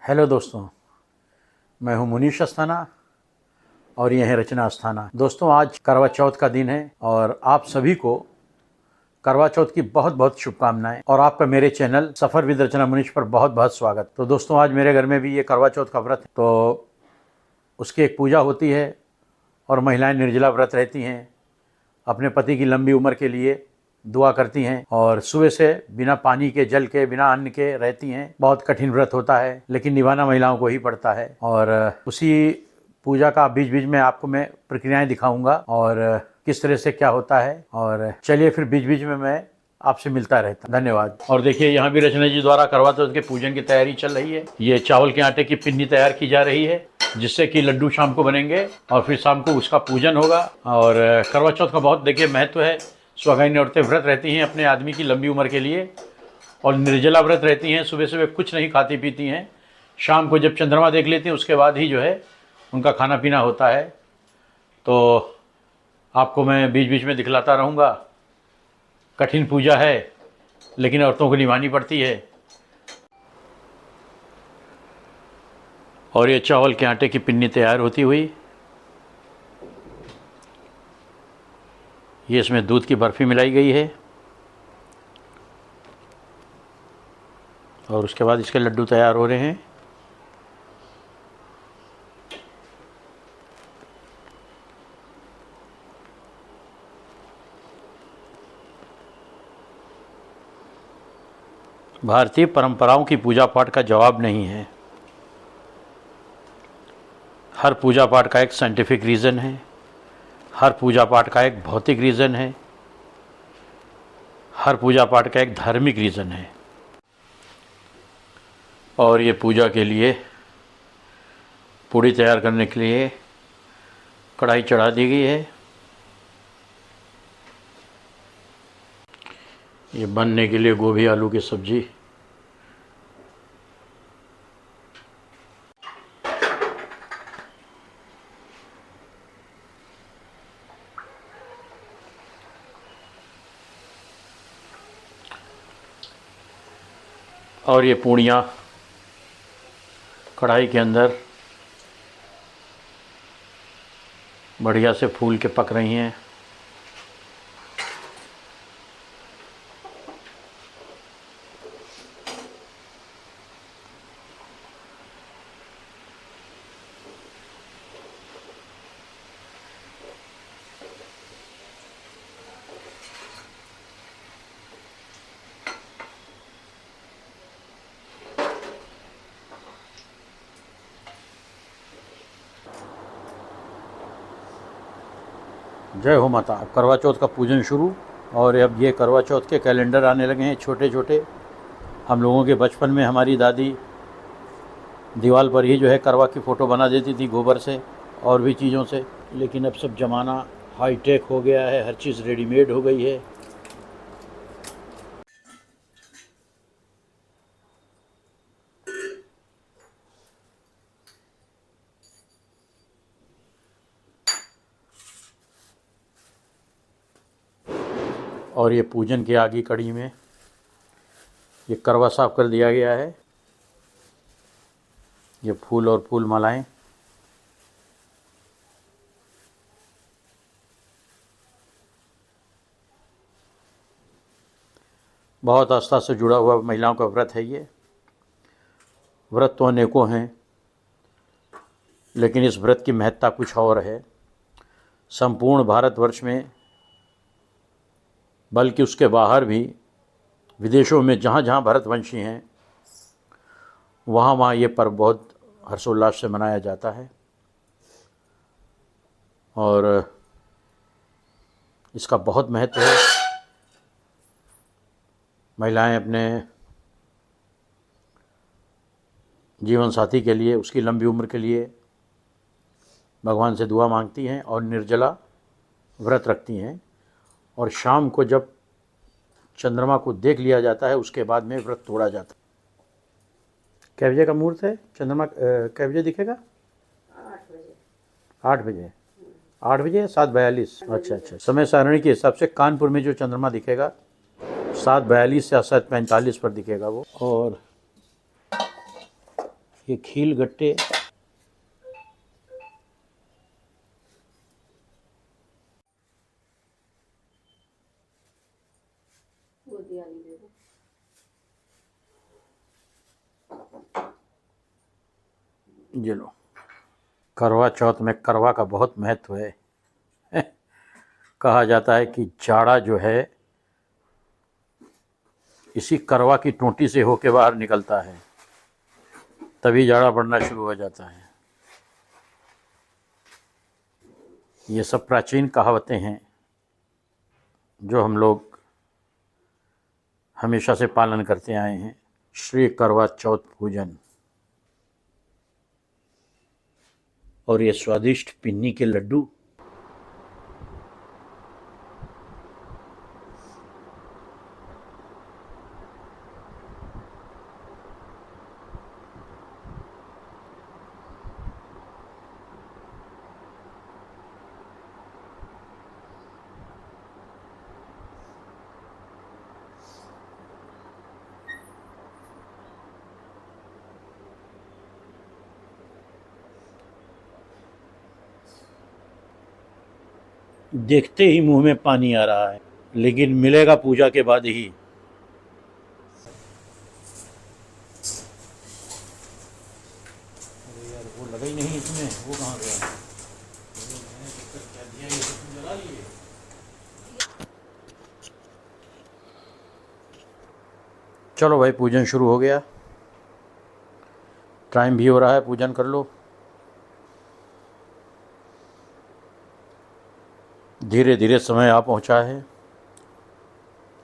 Hello दोस्तों, मैं हूं मुनीश अस्थाना और ये है रचना अस्थाना। दोस्तों, आज करवा चौथ का दिन है और आप सभी को करवा चौथ की बहुत बहुत शुभकामनाएं और आपका मेरे चैनल सफ़र विद रचना मुनीश पर बहुत बहुत स्वागत। तो दोस्तों, आज मेरे घर में भी ये करवा चौथ का व्रत है, तो उसकी एक पूजा होती है और महिलाएं निर्जला व्रत रहती हैं, अपने पति की लंबी उम्र के लिए दुआ करती हैं और सुबह से बिना पानी के, जल के, बिना अन्न के रहती हैं। बहुत कठिन व्रत होता है, लेकिन निभाना महिलाओं को ही पड़ता है। और उसी पूजा का बीच बीच में आपको मैं प्रक्रियाएं दिखाऊंगा और किस तरह से क्या होता है। और चलिए फिर बीच बीच में मैं आपसे मिलता रहता। धन्यवाद। और देखिए, यहाँ भी रचना जी द्वारा करवा चौथ के पूजन की तैयारी चल रही है। ये चावल के आटे की पिन्नी तैयार की जा रही है, जिससे कि लड्डू शाम को बनेंगे और फिर शाम को उसका पूजन होगा। और करवा चौथ का बहुत देखिए महत्व है। सुहागिन औरतें व्रत रहती हैं अपने आदमी की लंबी उम्र के लिए और निर्जला व्रत रहती हैं। सुबह सुबह कुछ नहीं खाती पीती हैं। शाम को जब चंद्रमा देख लेती हैं उसके बाद ही जो है उनका खाना पीना होता है। तो आपको मैं बीच बीच में दिखलाता रहूँगा। कठिन पूजा है, लेकिन औरतों को निभानी पड़ती है। और ये चावल के आटे की पिन्नी तैयार होती हुई, ये इसमें दूध की बर्फ़ी मिलाई गई है और उसके बाद इसके लड्डू तैयार हो रहे हैं। भारतीय परंपराओं की पूजा पाठ का जवाब नहीं है। हर पूजा पाठ का एक साइंटिफिक रीज़न है, हर पूजा पाठ का एक भौतिक रीज़न है, हर पूजा पाठ का एक धार्मिक रीज़न है। और ये पूजा के लिए पूड़ी तैयार करने के लिए कढ़ाई चढ़ा दी गई है। ये बनने के लिए गोभी आलू की सब्ज़ी, और ये पूड़ियाँ कढ़ाई के अंदर बढ़िया से फूल के पक रही हैं। जय हो माता। अब करवा चौथ का पूजन शुरू। और अब ये करवा चौथ के कैलेंडर आने लगे हैं छोटे छोटे। हम लोगों के बचपन में हमारी दादी दीवार पर ही जो है करवा की फ़ोटो बना देती थी गोबर से और भी चीज़ों से। लेकिन अब सब ज़माना हाईटेक हो गया है, हर चीज़ रेडीमेड हो गई है। और ये पूजन की आगे कड़ी में ये करवा साफ कर दिया गया है। ये फूल और फूल मालाएं, बहुत आस्था से जुड़ा हुआ महिलाओं का व्रत है। ये व्रत तो अनेकों हैं, लेकिन इस व्रत की महत्ता कुछ और है। संपूर्ण भारतवर्ष में, बल्कि उसके बाहर भी, विदेशों में जहाँ जहाँ भरतवंशी हैं वहाँ वहाँ ये पर्व बहुत हर्षोल्लास से मनाया जाता है। और इसका बहुत महत्व है। महिलाएं अपने जीवन साथी के लिए, उसकी लंबी उम्र के लिए भगवान से दुआ मांगती हैं और निर्जला व्रत रखती हैं। और शाम को जब चंद्रमा को देख लिया जाता है उसके बाद में व्रत तोड़ा जाता है। कै बजे का मुहूर्त है? चंद्रमा कै बजे दिखेगा? 8 बजे। 8 बजे? 8 बजे 7:42। अच्छा, समय सारणी के हिसाब से कानपुर में जो चंद्रमा दिखेगा 7:42 या 7:45 पर दिखेगा वो। और ये खील गट्टे ये लो। करवा चौथ में करवा का बहुत महत्व है। कहा जाता है कि जाड़ा जो है इसी करवा की टोंटी से होके बाहर निकलता है, तभी जाड़ा पड़ना शुरू हो जाता है। ये सब प्राचीन कहावतें हैं जो हम लोग हमेशा से पालन करते आए हैं। श्री करवा चौथ पूजन। और ये स्वादिष्ट पिन्नी के लड्डू। देखते ही मुंह में पानी आ रहा है, लेकिन मिलेगा पूजा के बाद ही। अरे यार वो लगा ही नहीं इसमें, वो कहाँ गया? चलो भाई, पूजन शुरू हो गया। टाइम भी हो रहा है, पूजन कर लो। धीरे धीरे समय आ पहुंचा है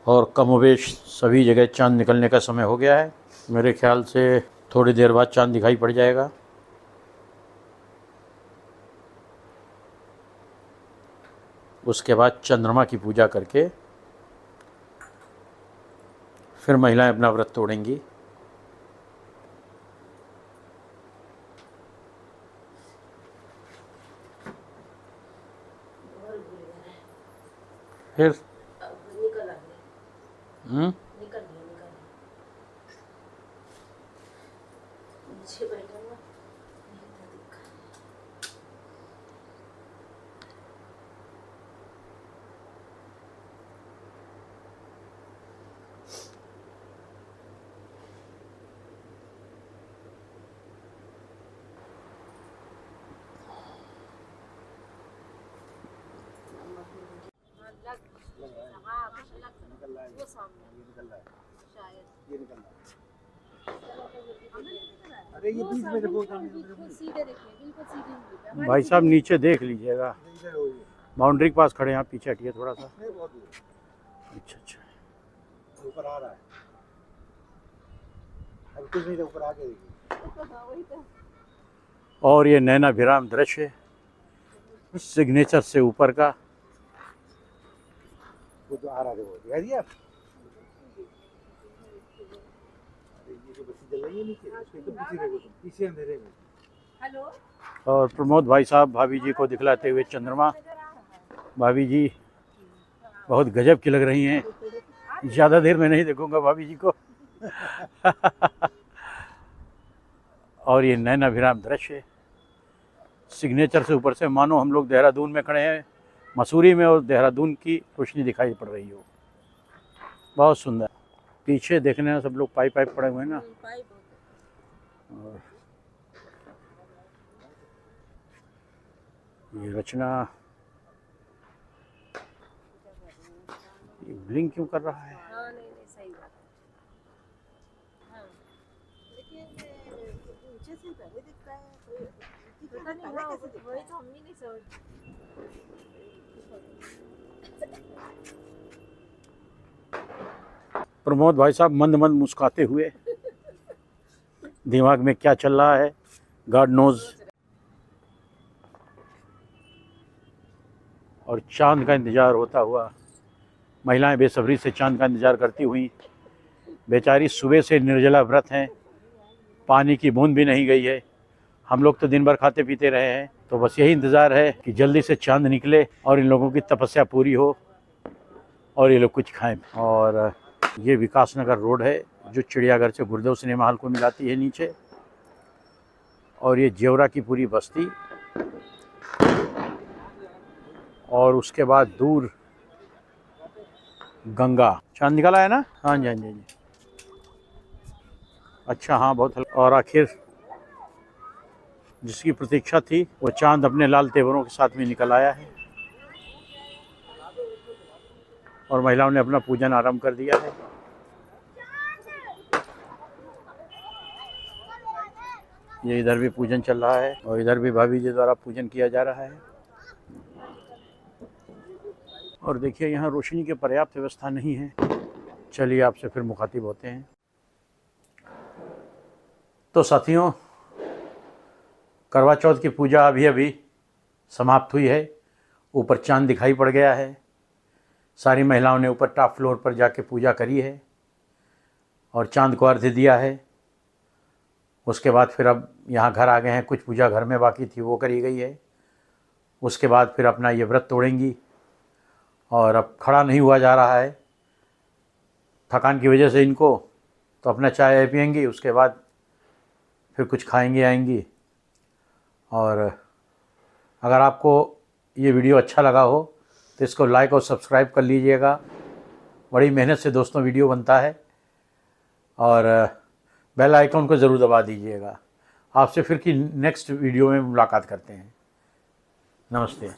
और कमोवेश सभी जगह चांद निकलने का समय हो गया है। मेरे ख्याल से थोड़ी देर बाद चांद दिखाई पड़ जाएगा। उसके बाद चंद्रमा की पूजा करके फिर महिलाएं अपना व्रत तोड़ेंगी। फिर अरे ये बीच में बिल्कुल सीधे देखिए, बिल्कुल सीधे। भाई साहब नीचे देख लीजिएगा, बाउंड्री के पास खड़े हैं आप, पीछे हटिए थोड़ा सा। अच्छा अच्छा, ऊपर आ रहा है, अब कुछ नहीं, ऊपर आ गया। और ये नैना विराम दृश्य सिग्नेचर से ऊपर का। वो तो आ रहा है, वो दिखाई दिया। पीछे अंधेरे में। हेलो। और प्रमोद भाई साहब भाभी जी को दिखलाते हुए चंद्रमा। भाभी जी बहुत गजब की लग रही हैं, ज़्यादा देर में नहीं देखूंगा भाभी जी को। और ये नैना विराम दृश्य सिग्नेचर से ऊपर से, मानो हम लोग देहरादून में खड़े हैं, मसूरी में, और देहरादून की रोशनी दिखाई पड़ रही हो। बहुत सुंदर। पीछे देखने में सब लोग पाइप पड़े हुए हैं ना। और ये रचना, ये ब्लिंक क्यों कर रहा है? हाँ, नहीं नहीं, सही बात है। हाँ, लेकिन ऊंचे से पहले दिखता है, पता नहीं, हाँ, वही तो हम भी नहीं समझ। प्रमोद भाई साहब मंद मंद मुस्कुराते हुए, दिमाग में क्या चल रहा है गॉड नोज। और चांद का इंतज़ार होता हुआ महिलाएं बेसब्री से चांद का इंतज़ार करती हुई, बेचारी सुबह से निर्जला व्रत हैं, पानी की बूंद भी नहीं गई है। हम लोग तो दिन भर खाते पीते रहे हैं, तो बस यही इंतज़ार है कि जल्दी से चांद निकले और इन लोगों की तपस्या पूरी हो और ये लोग कुछ खाएं। और ये विकास नगर रोड है जो चिड़ियाघर से गुरुदेव सिनेमा हॉल को मिलाती है नीचे। और ये जेवरा की पूरी बस्ती, और उसके बाद दूर गंगा। चांद निकला है ना? हाँ जी, हाँ जी, हाँ जी। अच्छा, हाँ, बहुत हल्का। और आखिर जिसकी प्रतीक्षा थी वो चांद अपने लाल तेवरों के साथ में निकल आया है, और महिलाओं ने अपना पूजन आरंभ कर दिया है। ये इधर भी पूजन चल रहा है, और इधर भी भाभी जी द्वारा पूजन किया जा रहा है। और देखिए, यहाँ रोशनी की पर्याप्त व्यवस्था नहीं है। चलिए आपसे फिर मुखातिब होते हैं। तो साथियों, करवा चौथ की पूजा अभी अभी समाप्त हुई है। ऊपर चांद दिखाई पड़ गया है। सारी महिलाओं ने ऊपर टॉप फ्लोर पर जाके पूजा करी है और चांद को अर्घ्य दिया है। उसके बाद फिर अब यहाँ घर आ गए हैं। कुछ पूजा घर में बाकी थी, वो करी गई है। उसके बाद फिर अपना ये व्रत तोड़ेंगी, और अब खड़ा नहीं हुआ जा रहा है थकान की वजह से इनको, तो अपना चाय पियेंगी, उसके बाद फिर कुछ खाएंगी आएंगी। और अगर आपको ये वीडियो अच्छा लगा हो तो इसको लाइक और सब्सक्राइब कर लीजिएगा। बड़ी मेहनत से दोस्तों वीडियो बनता है, और बेल आइकन को ज़रूर दबा दीजिएगा। आपसे फिर की नेक्स्ट वीडियो में मुलाकात करते हैं। नमस्ते।